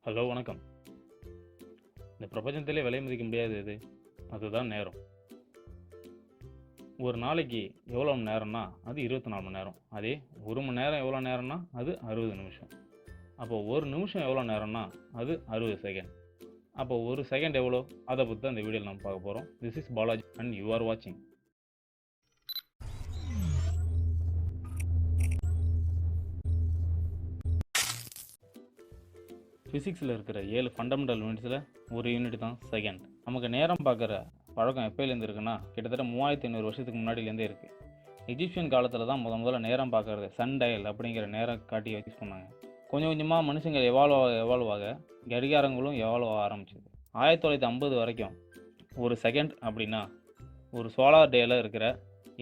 Hello வணக்கம். இந்த பிரபஞ்சத்திலே விலை மதிக்க முடியாது எது? அதுதான் நேரம். ஒரு நாளைக்கு எவ்வளோ மணி நேரம்னா அது 24 மணி நேரம். அதே 1 மணி நேரம் எவ்வளோ நேரம்னா அது 60 நிமிஷம். அப்போ ஒரு நிமிஷம் எவ்வளோ நேரம்னா அது 60 செகண்ட். அப்போ ஒரு செகண்ட் எவ்வளோ? அதை பற்றி தான் இந்த வீடியோவில் நம்ம பார்க்க போகிறோம். This is Balaji and you are வாட்சிங். ஃபிசிக்ஸில் இருக்கிற 7 ஃபண்டமெண்டல் யூனிட்ஸில் ஒரு யூனிட் தான் செகண்ட். நமக்கு நேரம் பார்க்குற பழக்கம் எப்போலேருந்து இருக்குன்னா கிட்டத்தட்ட 3500 வருஷத்துக்கு முன்னாடியிலேருந்தே இருக்குது. எஜிப்சியன் காலத்தில் தான் முதல்ல நேரம் பார்க்குறது சன் டயல் அப்படிங்கிற நேரம் காட்டி யூஸ் பண்ணாங்க. கொஞ்சம் கொஞ்சமாக மனுஷங்கள் எவால்வ் ஆக கடிகாரங்களும் எவால்வ் ஆக ஆரம்பிச்சிது. 1950 வரைக்கும் ஒரு செகண்ட் அப்படின்னா ஒரு சோலார் டேயில் இருக்கிற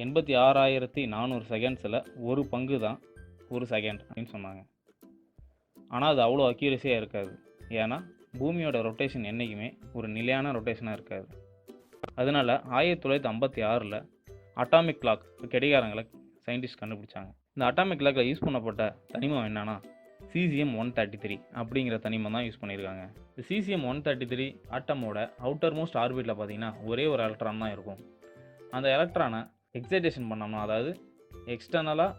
86,400 செகண்ட்ஸில் ஒரு பங்கு தான் ஒரு செகண்ட் அப்படின்னு சொன்னாங்க. ஆனால் அது அவ்வளோ அக்யூரஸியாக இருக்காது. ஏன்னா பூமியோட ரொட்டேஷன் என்றைக்குமே ஒரு நிலையான ரொட்டேஷனாக இருக்காது. அதனால் 1956 அட்டாமிக் கிளாக் கடிகாரங்களை சயின்டிஸ்ட் கண்டுபிடிச்சாங்க. இந்த அட்டாமிக் கிளாக்கில் யூஸ் பண்ணப்பட்ட தனிமம் என்னன்னா cesium-133 அப்படிங்கிற தனிமம் தான் யூஸ் பண்ணியிருக்காங்க. இந்த cesium-133 ஆட்டமோட அவுட்டர் மோஸ்ட் ஆர்பிட்டில் பார்த்தீங்கன்னா ஒரே ஒரு எலக்ட்ரான் தான் இருக்கும். அந்த எலக்ட்ரானை எக்ஸைட்டேஷன் பண்ணோம்னா, அதாவது எக்ஸ்டர்னலாக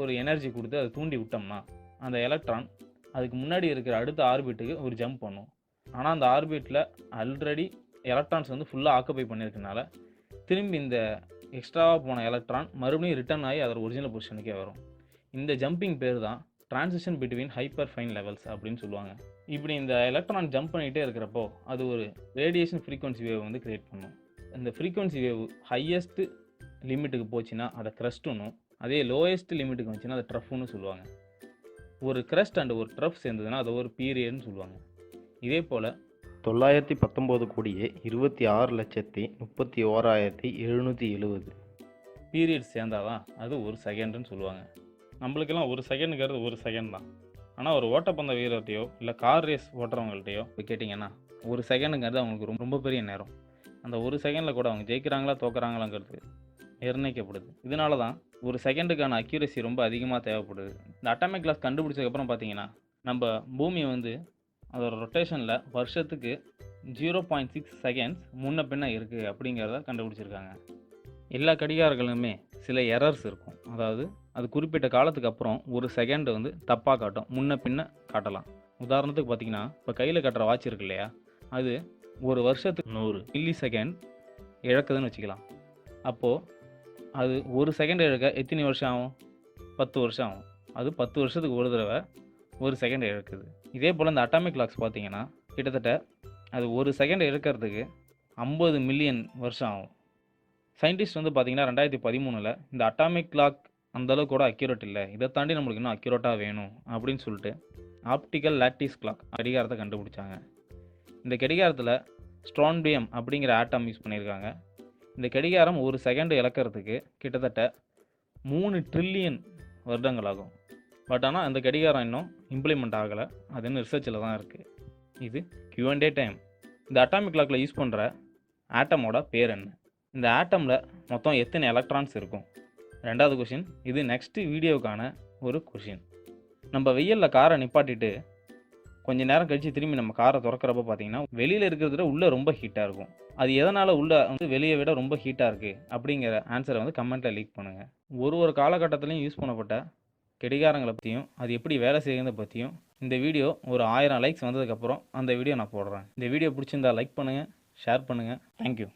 ஒரு எனர்ஜி கொடுத்து அதை தூண்டி விட்டோம்னா அந்த எலக்ட்ரான் அதுக்கு முன்னாடி இருக்கிற அடுத்த ஆர்பிட்டுக்கு ஒரு ஜம்ப் பண்ணும். ஆனால் அந்த ஆர்பிட்டில் ஆல்ரெடி எலக்ட்ரான்ஸ் வந்து ஃபுல்லாக ஆக்குபை பண்ணியிருக்கனால திரும்பி இந்த எக்ஸ்ட்ராவாக போன எலக்ட்ரான் மறுபடியும் ரிட்டர்ன் ஆகி அதோட ஒரிஜினல் பொசிஷனுக்கே வரும். இந்த ஜம்பிங் பேர் தான் transition between hyper fine levels அப்படின்னு சொல்லுவாங்க. இப்படி இந்த எலக்ட்ரான் ஜம்ப் பண்ணிகிட்டே இருக்கிறப்போ அது ஒரு ரேடியேஷன் ஃப்ரீக்வன்சி வேவ் வந்து கிரியேட் பண்ணும். இந்த ஃப்ரீக்வன்சி வேவ் ஹையஸ்ட் லிமிட்டுக்கு போச்சுன்னா அதை க்ரஸ்ட்டுன்னும், அதே லோயஸ்ட் லிமிட்டுக்கு வந்துச்சுன்னா அதை ட்ரஃப்னு சொல்லுவாங்க. ஒரு கிரஸ்ட் அண்ட் ஒரு ட்ரஃப் சேர்ந்ததுன்னா அதை ஒரு பீரியட்னு சொல்லுவாங்க. இதே போல் 919 கோடியே 26,31,770 பீரியட்ஸ் சேர்ந்தால் தான் அது ஒரு செகண்டுன்னு சொல்லுவாங்க. நம்மளுக்கெல்லாம் ஒரு செகண்டுங்கிறது ஒரு செகண்ட் தான். ஆனால் ஒரு ஓட்டப்பந்த வீரர்கிட்டையோ இல்லை கார் ரேஸ் ஓட்டுறவங்கள்ட்டையோ இப்போ கேட்டிங்கன்னா ஒரு செகண்டுங்கிறது அவங்களுக்கு ரொம்ப பெரிய நேரம். அந்த ஒரு செகண்டில் கூட அவங்க ஜெயிக்கிறாங்களா தோக்குறாங்களாங்கிறது நிர்ணயிக்கப்படுது. இதனால தான் ஒரு செகண்டுக்கான அக்யூரசி ரொம்ப அதிகமாக தேவைப்படுது. இந்த அட்டாமிக் கிளாக் கண்டுபிடிச்சதுக்கப்புறம் பார்த்தீங்கன்னா நம்ம பூமி வந்து அதோட ரொட்டேஷனில் வருஷத்துக்கு 0.6 செகண்ட்ஸ் முன்ன பின்ன இருக்குது அப்படிங்கிறத கண்டுபிடிச்சிருக்காங்க. எல்லா கடிகாரங்களுமே சில எரர்ஸ் இருக்கும். அதாவது அது குறிப்பிட்ட காலத்துக்கு அப்புறம் ஒரு செகண்ட் வந்து தப்பாக காட்டும், முன்ன பின்ன காட்டலாம். உதாரணத்துக்கு பார்த்தீங்கன்னா இப்போ கையில் கட்டுற வாட்ச் இருக்கு இல்லையா, அது ஒரு வருஷத்துக்கு 100 மில்லி செகண்ட் இழக்குதுன்னு வச்சுக்கலாம். அப்போது அது ஒரு செகண்ட் இழக்க எத்தனை வருஷம் ஆகும்? 10 வருஷம் ஆகும். அது 10 வருஷத்துக்கு ஒரு தடவை ஒரு செகண்ட் இழக்குது. இதே போல் இந்த அட்டாமிக் கிளாக்ஸ் பார்த்தீங்கன்னா கிட்டத்தட்ட அது ஒரு செகண்ட் இழக்கிறதுக்கு 50 மில்லியன் வருஷம் ஆகும். சயின்டிஸ்ட் வந்து பார்த்தீங்கன்னா 2013 இந்த அட்டாமிக் கிளாக் அந்தளவுக்கு கூட அக்யூரேட் இல்லை, இதை தாண்டி நம்மளுக்கு இன்னும் அக்யூரேட்டாக வேணும் அப்படின்னு சொல்லிட்டு ஆப்டிக்கல் லாட்டிஸ் கிளாக் கடிகாரத்தை கண்டுபிடிச்சாங்க. இந்த கடிகாரத்தில் ஸ்ட்ரான்டியம் அப்படிங்கிற ஆட்டம் யூஸ் பண்ணியிருக்காங்க. இந்த கடிகாரம் ஒரு செகண்ட் இழக்கிறதுக்கு கிட்டத்தட்ட 3 ட்ரில்லியன் வருடங்கள் ஆகும். பட் ஆனால் அந்த கடிகாரம் இன்னும் இம்ப்ளிமெண்ட் ஆகலை, அது இன்னும் ரிசர்ச்சில் தான் இருக்குது. இது Q&A டைம். இந்த அட்டாமிக் கிளாக்கில் யூஸ் பண்ணுற ஆட்டமோட பேர் என்ன? இந்த ஆட்டமில் மொத்தம் எத்தனை எலக்ட்ரான்ஸ் இருக்கும்? 2வது கொஷின். இது நெக்ஸ்ட்டு வீடியோவுக்கான ஒரு கொஷின். நம்ம வெயிலில் காரை நிப்பாட்டிட்டு கொஞ்ச நேரம் கழித்து திரும்பி நம்ம காரை திறக்கிறப்ப பார்த்தீங்கன்னா வெளியில் இருக்கிறத உள்ளே ரொம்ப ஹீட்டாக இருக்கும். அது எதனால் உள்ளே வந்து வெளியே விட ரொம்ப ஹீட்டாக இருக்குது அப்படிங்கிற ஆன்சரை வந்து கமெண்ட்டில் லீக் பண்ணுங்கள். ஒரு காலகட்டத்திலையும் யூஸ் பண்ணப்பட்ட கடிகாரங்களை பற்றியும் அது எப்படி வேலை செய்யுறதை பற்றியும் இந்த வீடியோ ஒரு 1000 லைக்ஸ் வந்ததுக்கப்புறம் அந்த வீடியோ நான் போடுறேன். இந்த வீடியோ பிடிச்சிருந்தா லைக் பண்ணுங்கள், ஷேர் பண்ணுங்கள். தேங்க்யூ.